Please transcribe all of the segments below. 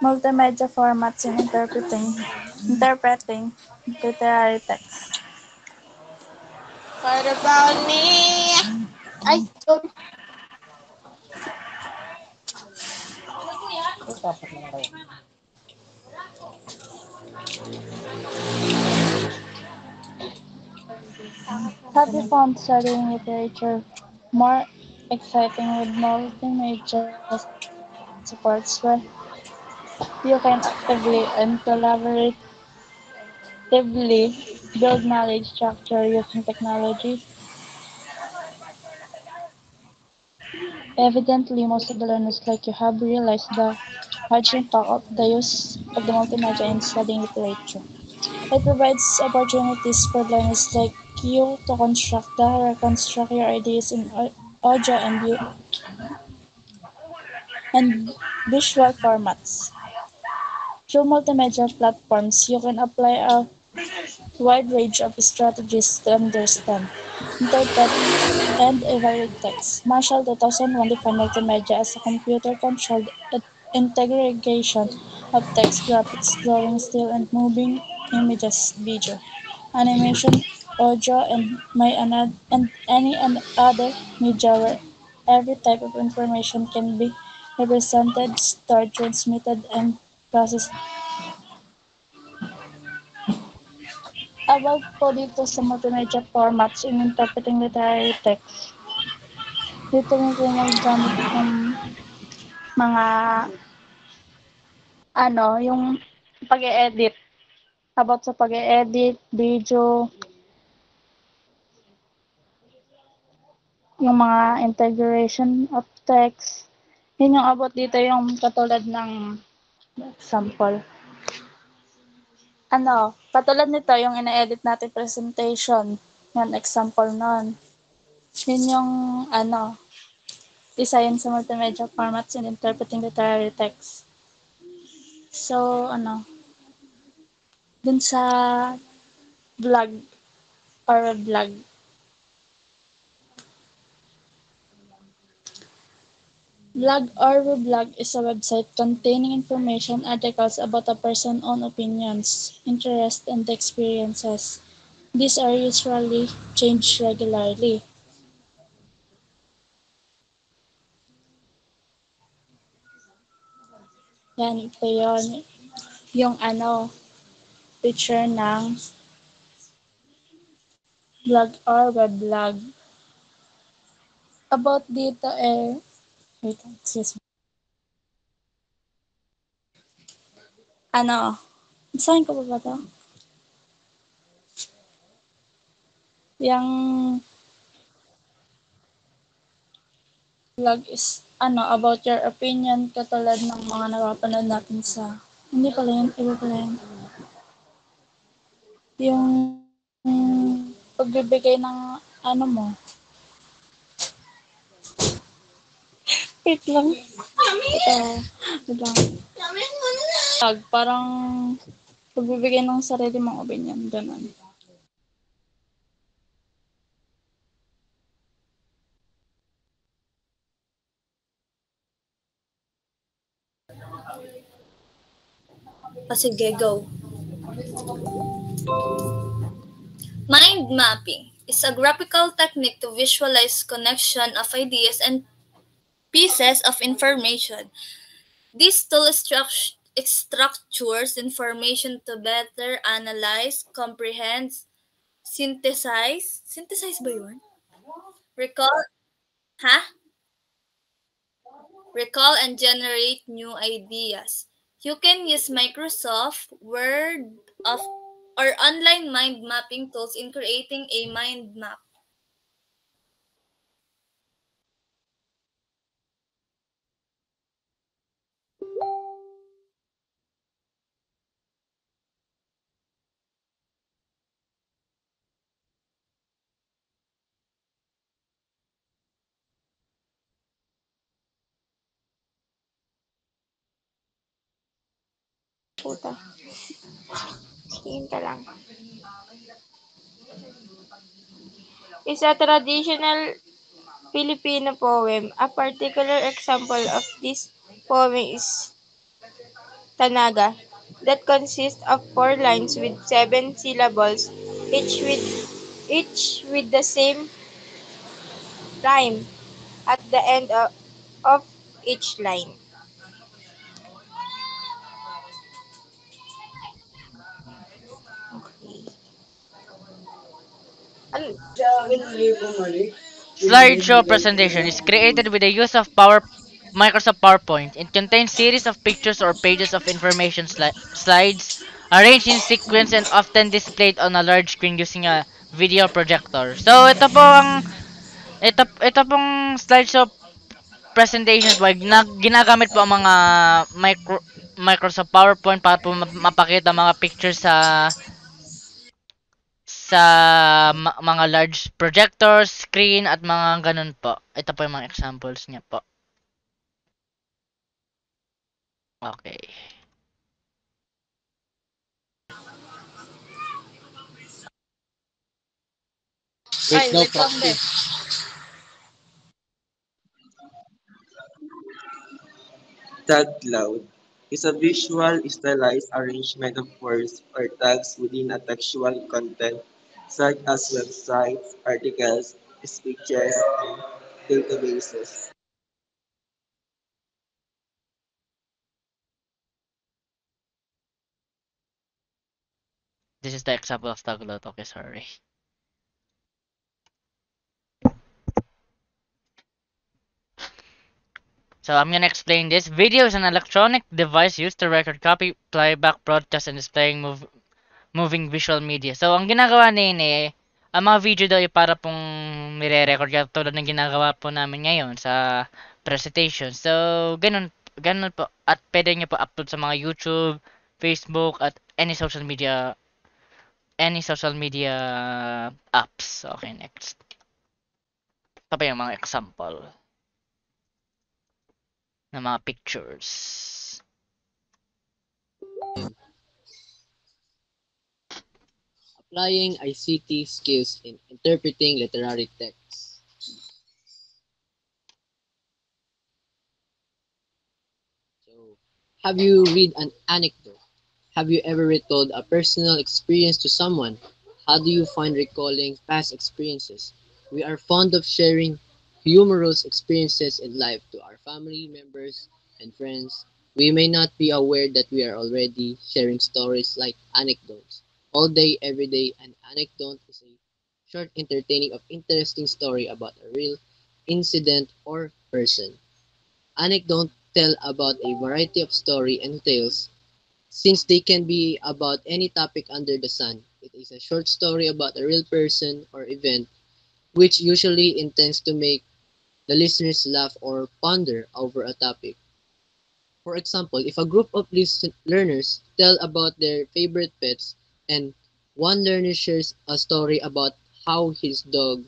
Multimedia formats in interpreting literary text. What about me? Ay, sorry. Have you found studying literature more exciting with multimedia supports where you can actively and collaboratively build knowledge structure using technology? Evidently, most of the learners like you have realized the large impact of the use of the multimedia in studying literature. It provides opportunities for learners like you to reconstruct your ideas in audio and visual formats. Through multimedia platforms, you can apply a wide range of strategies to understand, interpret, and evaluate text. Marshall 2001 defined multimedia as a computer-controlled integration of text, graphics, drawing, still, and moving images, video, animation, audio, and any other media where every type of information can be represented, stored, transmitted, and processed. About po dito sa multimedia formats in interpreting literary text, dito mo po magagamit ng mga yung pag-e-edit. About sa pag-e-edit, video, yung mga integration of text. Yun yung about dito yung katulad ng example. Katulad nito yung ina-edit natin presentation. Yan, example nun. Yun yung isa yun sa multimedia formats in interpreting literary text. So, dun sa vlog or vlog, Blog or weblog is a website containing information, articles about a person's own opinions, interests, and experiences. These are usually changed regularly. Yan, ito yun. Yung picture ng blog or weblog. About dito wait, excuse me. Basahin ko ba to? Yung vlog is about your opinion katulad ng mga napapanood natin sa hindi pala yun, iba pala yun. Yung pagbibigay ng mo. Wait lang. Wait lang. Parang pagbibigay ng sarili mong opinion, ganun. Sige, go. Mind mapping is a graphical technique to visualize connection of ideas and pieces of information. This tool structures information to better analyze, comprehend, synthesize ba yun? Recall and generate new ideas. You can use Microsoft Word or online mind mapping tools in creating a mind map. Puta. Tingin ka lang. Is a traditional Filipino poem. A particular example of this poem is Tanaga, that consists of 4 lines with 7 syllables, each with the same rhyme at the end of each line. Ano? Slideshow presentation is created with the use of Microsoft PowerPoint. It contains series of pictures or pages of information slides arranged in sequence and often displayed on a large screen using a video projector. So ito pong slideshow presentation po ay ginagamit po ang mga Microsoft PowerPoint para po mapakita mga pictures sa mga large projector, screen, at mga ganun po. Ito po yung mga examples niya po. Okay. Ay, wait lang din. Tag cloud is a visual stylized arrangement of words or tags within a textual content, such as websites, articles, speeches, and databases. This is the example of Tagalog. Okay, sorry. So I'm gonna explain this. Video is an electronic device used to record, copy, playback, broadcast, and displaying moving visual media. So ang ginagawa ang mga video daw ay para pong nire-record tulad ng ginagawa po namin ngayon sa presentation. So ganun po. At pwede nyo po upload sa mga YouTube, Facebook, at any social media apps. Okay, next. Ito pa yung mga example ng mga pictures. Applying ICT skills in interpreting literary texts. So, have you read an anecdote? Have you ever retold a personal experience to someone? How do you find recalling past experiences? We are fond of sharing humorous experiences in life to our family members and friends. We may not be aware that we are already sharing stories like anecdotes. All day, every day, an anecdote is a short, entertaining, of interesting story about a real incident or person. Anecdotes tell about a variety of story and tales since they can be about any topic under the sun. It is a short story about a real person or event which usually intends to make the listeners laugh or ponder over a topic. For example, if a group of learners tell about their favorite pets and one learner shares a story about how his dog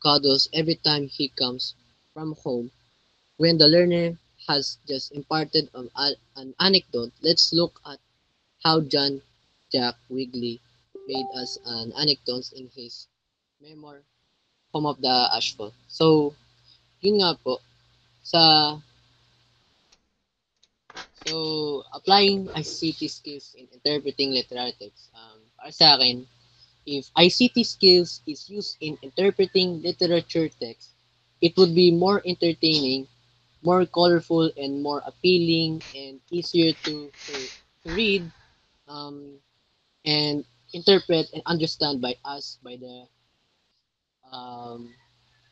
cuddles every time he comes from home, when the learner has just imparted an anecdote, let's look at how John Jack Wiggly made us an anecdote in his memoir, Home of the ASHFALL. So, yun nga po, sa applying ICT skills in interpreting literary text, para sa akin, if ICT skills is used in interpreting literature text, it would be more entertaining, more colorful, and more appealing, and easier to read, um, and interpret and understand by us, by the um,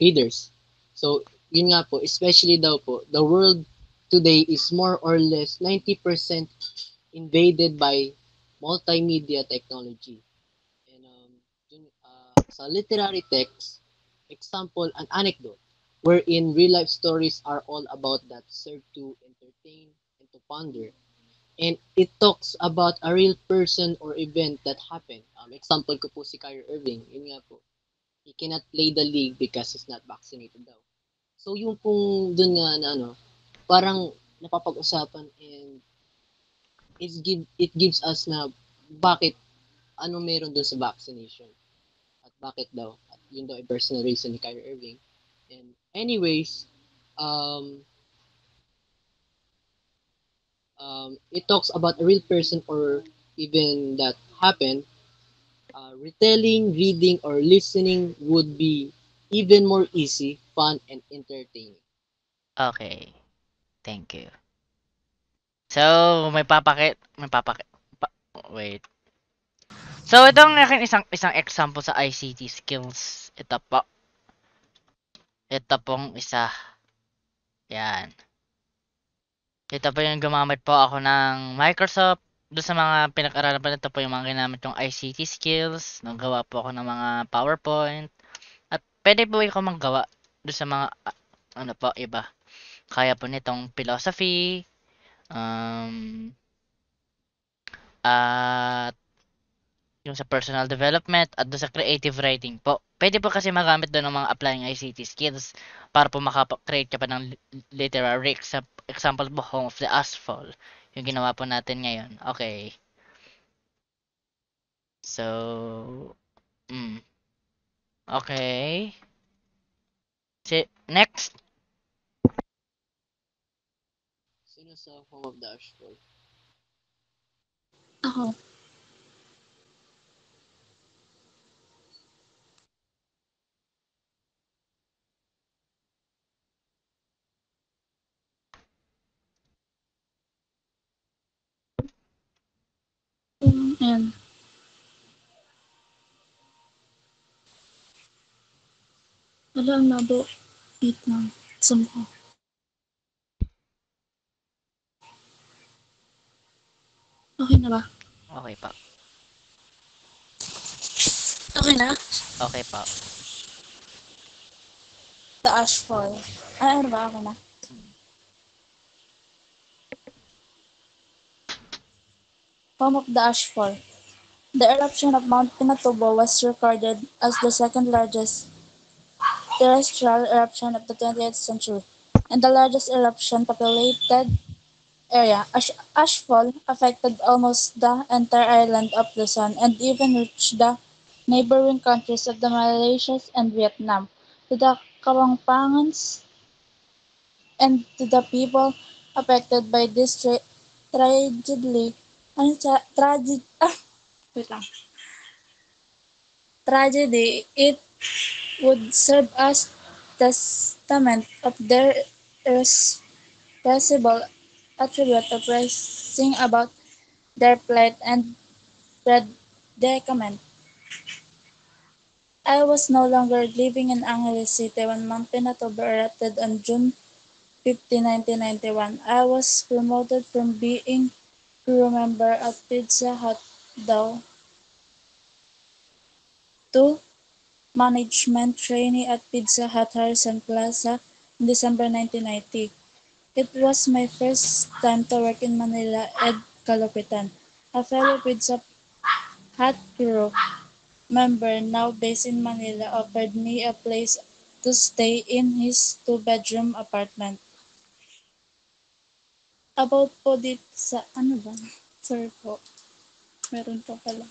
readers. So, yun nga po, especially daw po, the world today is more or less 90% invaded by multimedia technology. And sa literary text, example, an anecdote, wherein real life stories are all about that serve to entertain and to ponder. And it talks about a real person or event that happened. Example ko po si Kyrie Irving, yun nga po. He cannot play the league because he's not vaccinated daw. So yung pong dun nga na parang napapag-usapan, and it gives us na bakit ano meron dun sa vaccination at bakit daw, at yun daw ay personal reason ni Kyrie Irving, and Anyways, um, it talks about a real person or even that happened. Retelling, reading, or listening would be even more easy, fun, and entertaining. Okay, thank you. So, wait. So, ito ang aking isang example sa ICT skills. Ito po. Ito pong isa. Yan. Ito po yung gumamit po ako ng Microsoft. Doon sa mga pinag-aralan pa ito po yung mga ginamit yung ICT skills. Naggawa po ako ng mga PowerPoint. At pwede po ako maggawa doon sa mga ano po iba. Kaya po nitong philosophy, um, at yung sa personal development at doon sa creative writing po. Pwede po kasi magamit doon ng mga applying ICT skills para po makapag-create ka pa ng literary example po, Home of the ASHFALL. Yung ginawa po natin ngayon. Okay. So, okay. Next. Sino sa Home of the Ashford? Ako. Ayan. Wala ang labo. Wait lang. Zoom ko. Okay na ba? Okay pa. Okay na? Okay pa. The Ashfall. Ay, ano ba? Okay na. Home of the Ashfall. The eruption of Mount Pinatubo was recorded as the second largest terrestrial eruption of the 20th century and the largest eruption populated area. Ashfall affected almost the entire island of Luzon and even reached the neighboring countries of the Malaysia and Vietnam. To the Kawampangans and to the people affected by this tragedy, wait lang. Tragedy, it would serve as testament of their irrepressible attribute of rising about their plight and predicament. I was no longer living in Angeles City when Mount Pinatubo erupted on June 15, 1991. I was promoted from being crew member of Pizza Hut Daw to management trainee at Pizza Hut Harrison Plaza in December 1990. It was my first time to work in Manila. Ed Kalupitan, a fellow Pizza Hut crew member now based in Manila, offered me a place to stay in his two-bedroom apartment. About po dito sa, ano ba? Sorry po, meron pa pala.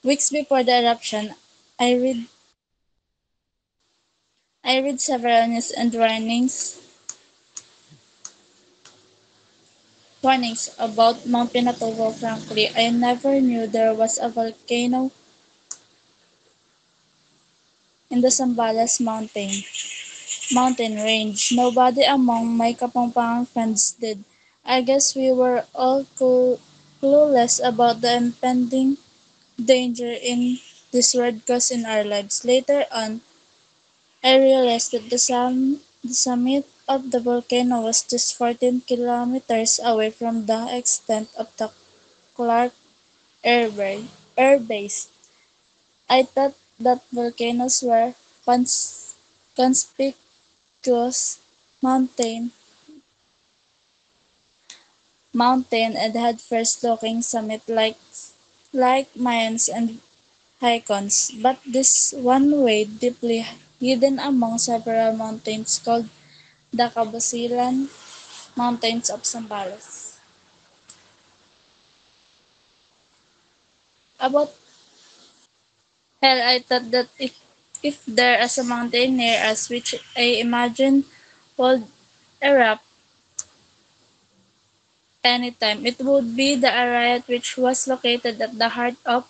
Weeks before the eruption, I read I read several news and warnings about Mount Pinatubo. Frankly, I never knew there was a volcano in the Zambales mountain range. Nobody among my Kapampangan friends did. I guess we were all clueless about the impending danger in this world cause in our lives. Later on, I realized that the summit of the volcano was just 14 kilometers away from the extent of the Clark Air Base. I thought that volcanoes were conspicuous mountain and had first looking summit like Mayans and Hycons, but this one way deeply hidden among several mountains called the Cabasilan Mountains of Zambales. About hell, I thought that If there is a mountain near us which I imagine would erupt anytime, it would be the Arayat which was located at the heart of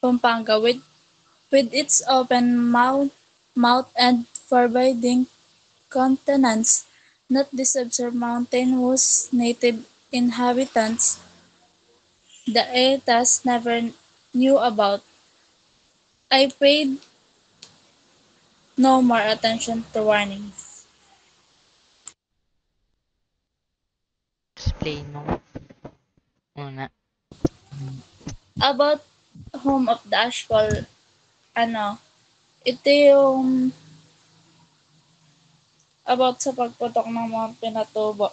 Pampanga with its open mouth and forbidding countenance. Not this absurd mountain whose native inhabitants the Aetas never knew about. I paid no more attention to warnings. Explain mo muna. About Home of the Ashfall, ano, ito yung about sa pagputok ng mga pinatubo.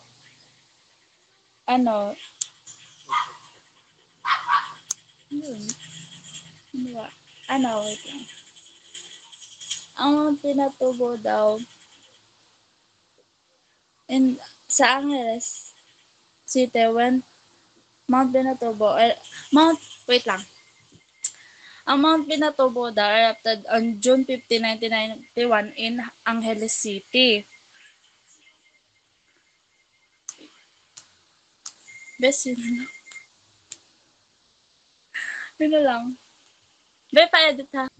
Ano, yun, di ba? Wait lang. Ang mga pinatubo daw, in, sa Angeles City, when Mount Pinatubo, Mount, wait lang. Ang Mount Pinatubo daw erupted on June 15, 1991 in Angeles City. Best yun lang. Yun na lang. Be, pa-edit ha.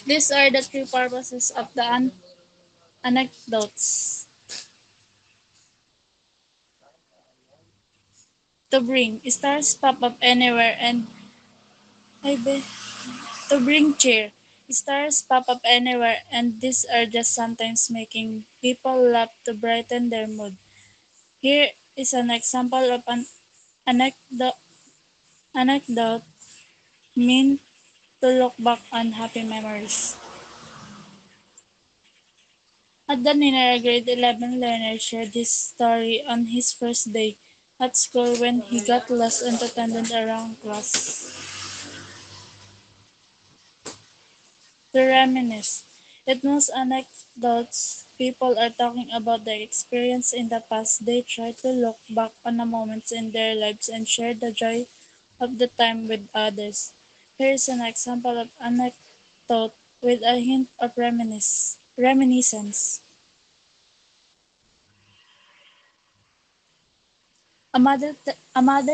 These are the three purposes of the anecdotes. To bring stars pop up anywhere and ay be, to bring cheer. Stars pop up anywhere and these are just sometimes making people laugh to brighten their mood. Here is an example of an anecdote meant to look back on happy memories. At the dinner, a grade 11 learner shared his story on his first day at school when he got lost and attended around class. To reminisce. It most anecdotes people are talking about their experience in the past. They try to look back on the moments in their lives and share the joy of the time with others. Here is an example of anecdote with a hint of reminiscence. A mother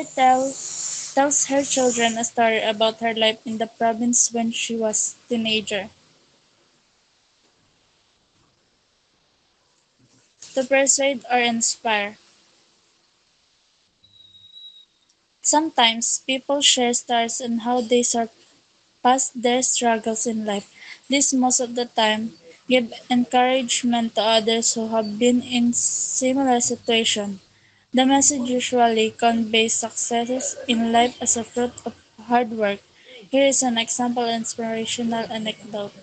tells her children a story about her life in the province when she was teenager. To persuade or inspire. Sometimes people share stories on how they surpassed their struggles in life. This most of the time give encouragement to others who have been in similar situation. The message usually conveys success in life as a fruit of hard work. Here is an example inspirational anecdote.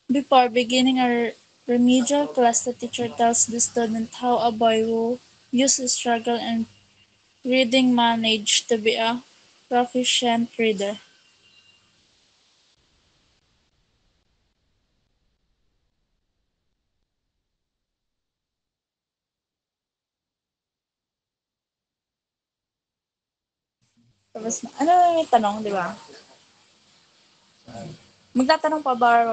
Before beginning a remedial class, the teacher tells the student how a boy who used to struggle in reading managed to be a proficient reader. Tapos, ano yung tanong, di ba? Magtatanong pa ba